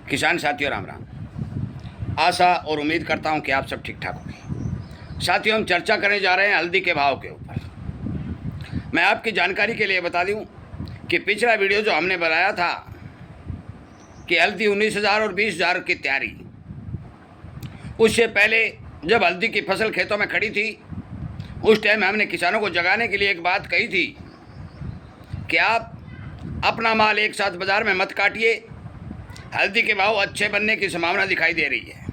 किसान साथियों राम राम। आशा और उम्मीद करता हूं कि आप सब ठीक ठाक होंगे। साथियों, हम चर्चा करने जा रहे हैं हल्दी के भाव के ऊपर। मैं आपकी जानकारी के लिए बता दूं कि पिछला वीडियो जो हमने बनाया था कि हल्दी 19,000 और 20,000 की तैयारी, उससे पहले जब हल्दी की फसल खेतों में खड़ी थी उस टाइम हमने किसानों को जगाने के लिए एक बात कही थी कि आप अपना माल एक साथ बाज़ार में मत काटिए, हल्दी के भाव अच्छे बनने की संभावना दिखाई दे रही है।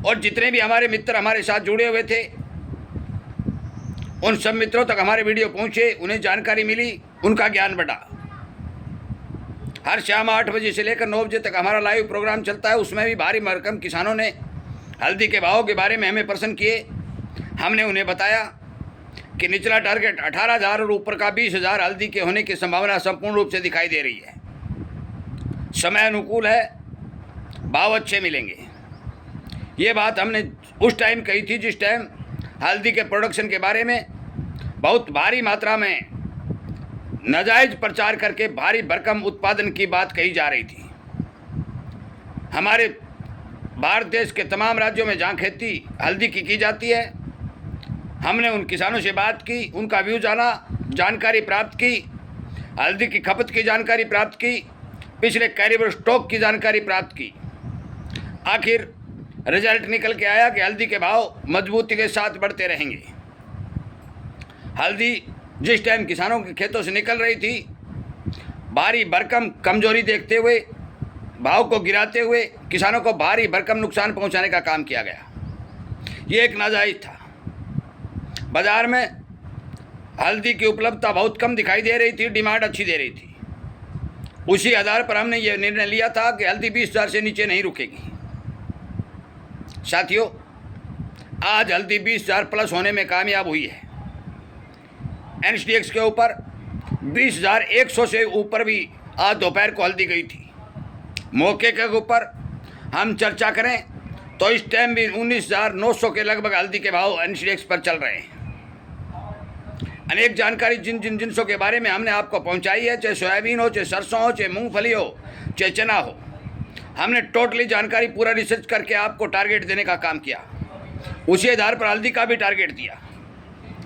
और जितने भी हमारे मित्र हमारे साथ जुड़े हुए थे उन सब मित्रों तक हमारे वीडियो पहुंचे, उन्हें जानकारी मिली, उनका ज्ञान बढ़ा। हर शाम 8 बजे से लेकर 9 बजे तक हमारा लाइव प्रोग्राम चलता है। उसमें भी भारी भरकम किसानों ने हल्दी के भाव के बारे में हमें प्रश्न किए। हमने उन्हें बताया कि निचला टारगेट 18,000 और ऊपर का 20,000 हल्दी के होने की संभावना संपूर्ण रूप से दिखाई दे रही है। समय अनुकूल है, भाव अच्छे मिलेंगे। ये बात हमने उस टाइम कही थी जिस टाइम हल्दी के प्रोडक्शन के बारे में बहुत भारी मात्रा में नाजायज प्रचार करके भारी भरकम उत्पादन की बात कही जा रही थी। हमारे भारत देश के तमाम राज्यों में जहाँ खेती हल्दी की जाती है, हमने उन किसानों से बात की, उनका व्यू जाना, जानकारी प्राप्त की, हल्दी की खपत की जानकारी प्राप्त की, पिछले कैरिबर स्टॉक की जानकारी प्राप्त की। आखिर रिजल्ट निकल के आया कि हल्दी के भाव मजबूती के साथ बढ़ते रहेंगे। हल्दी जिस टाइम किसानों के खेतों से निकल रही थी, भारी भरकम कमजोरी देखते हुए, भाव को गिराते हुए किसानों को भारी भरकम नुकसान पहुंचाने का काम किया गया। ये एक नाजायज था। बाजार में हल्दी की उपलब्धता बहुत कम दिखाई दे रही थी, डिमांड अच्छी दे रही थी। उसी आधार पर हमने ये निर्णय लिया था कि हल्दी 20,000 से नीचे नहीं रुकेगी। साथियों, आज हल्दी 20,000 प्लस होने में कामयाब हुई है। एनएसडीएक्स के ऊपर 20,100 से ऊपर भी आज दोपहर को हल्दी गई थी। मौके के ऊपर हम चर्चा करें तो इस टाइम भी 19,900 के लगभग हल्दी के भाव एनएसडीएक्स पर चल रहे हैं। अनेक जानकारी जिन जिनसों के बारे में हमने आपको पहुंचाई है, चाहे सोयाबीन हो, चाहे सरसों हो, चाहे मूंगफली हो, चाहे चना हो, हमने टोटली जानकारी पूरा रिसर्च करके आपको टारगेट देने का काम किया। उसी आधार पर हल्दी का भी टारगेट दिया।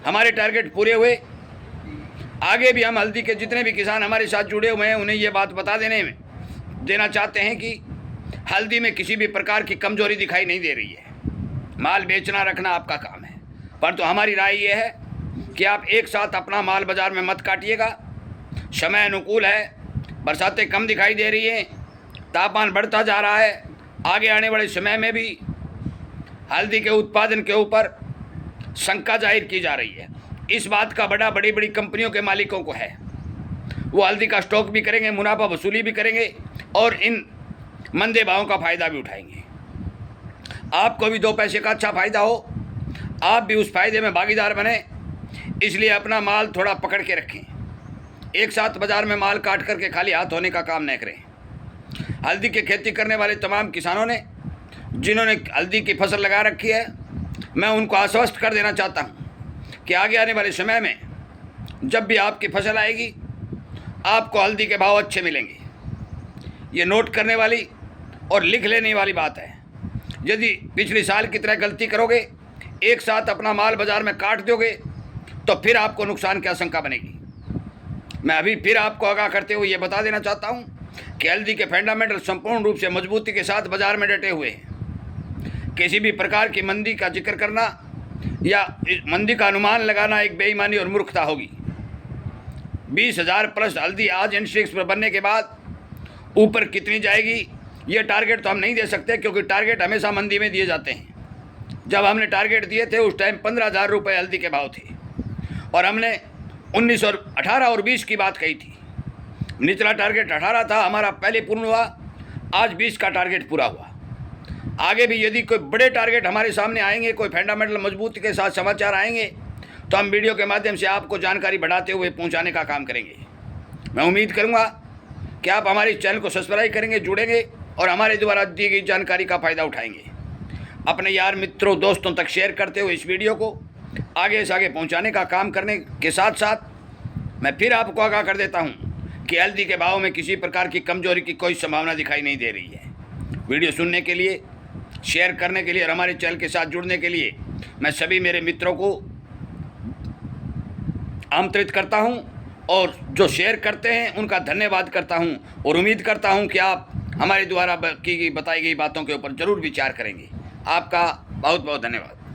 हमारे टारगेट पूरे हुए। आगे भी हम हल्दी के जितने भी किसान हमारे साथ जुड़े हुए हैं उन्हें ये बात बता देना चाहते हैं कि हल्दी में किसी भी प्रकार की कमजोरी दिखाई नहीं दे रही है। माल बेचना रखना आपका काम है, परंतु हमारी राय ये है कि आप एक साथ अपना माल बाज़ार में मत काटिएगा। समय अनुकूल है, बरसातें कम दिखाई दे रही हैं, तापमान बढ़ता जा रहा है। आगे आने वाले समय में भी हल्दी के उत्पादन के ऊपर शंका जाहिर की जा रही है। इस बात का बड़ी बड़ी कंपनियों के मालिकों को है। वो हल्दी का स्टॉक भी करेंगे, मुनाफा वसूली भी करेंगे और इन मंदे भावों का फ़ायदा भी उठाएंगे। आपको भी 2 पैसे का अच्छा फ़ायदा हो, आप भी उस फ़ायदे में भागीदार बने। इसलिए अपना माल थोड़ा पकड़ के रखें। एक साथ बाज़ार में माल काट करके खाली हाथ होने का काम न करें। हल्दी की खेती करने वाले तमाम किसानों ने जिन्होंने हल्दी की फसल लगा रखी है, मैं उनको आश्वस्त कर देना चाहता हूं कि आगे आने वाले समय में जब भी आपकी फसल आएगी आपको हल्दी के भाव अच्छे मिलेंगे। ये नोट करने वाली और लिख लेने वाली बात है। यदि पिछले साल की तरह गलती करोगे, एक साथ अपना माल बाज़ार में काट दोगे, तो फिर आपको नुकसान की आशंका बनेगी। मैं अभी फिर आपको आगाह करते हुए ये बता देना चाहता हूँ कि हल्दी के फंडामेंटल संपूर्ण रूप से मजबूती के साथ बाज़ार में डटे हुए हैं। किसी भी प्रकार की मंदी का जिक्र करना या मंदी का अनुमान लगाना एक बेईमानी और मूर्खता होगी। 20,000 प्लस हल्दी आज एनएसडीएक्स पर बनने के बाद ऊपर कितनी जाएगी ये टारगेट तो हम नहीं दे सकते, क्योंकि टारगेट हमेशा मंदी में दिए जाते हैं। जब हमने टारगेट दिए थे उस टाइम 15,000 रुपये हल्दी के भाव थे और हमने 18 और 20 की बात कही थी। निचला टारगेट 18 था, हमारा पहले पूर्ण हुआ। आज 20 का टारगेट पूरा हुआ। आगे भी यदि कोई बड़े टारगेट हमारे सामने आएंगे, कोई फंडामेंटल मजबूती के साथ समाचार आएंगे, तो हम वीडियो के माध्यम से आपको जानकारी बढ़ाते हुए पहुंचाने का काम करेंगे। मैं उम्मीद करूंगा कि आप हमारे चैनल को सब्सक्राइब करेंगे, जुड़ेंगे और हमारे द्वारा दी गई जानकारी का फ़ायदा उठाएंगे। अपने यार मित्रों दोस्तों तक शेयर करते हुए इस वीडियो को आगे से आगे पहुंचाने का काम करने के साथ साथ मैं फिर आपको आगाह कर देता हूं कि हल्दी के भाव में किसी प्रकार की कमजोरी की कोई संभावना दिखाई नहीं दे रही है। वीडियो सुनने के लिए, शेयर करने के लिए और हमारे चैनल के साथ जुड़ने के लिए मैं सभी मेरे मित्रों को आमंत्रित करता हूं और जो शेयर करते हैं उनका धन्यवाद करता हूं और उम्मीद करता हूं कि आप हमारे द्वारा की गई बताई गई बातों के ऊपर ज़रूर विचार करेंगे। आपका बहुत बहुत धन्यवाद।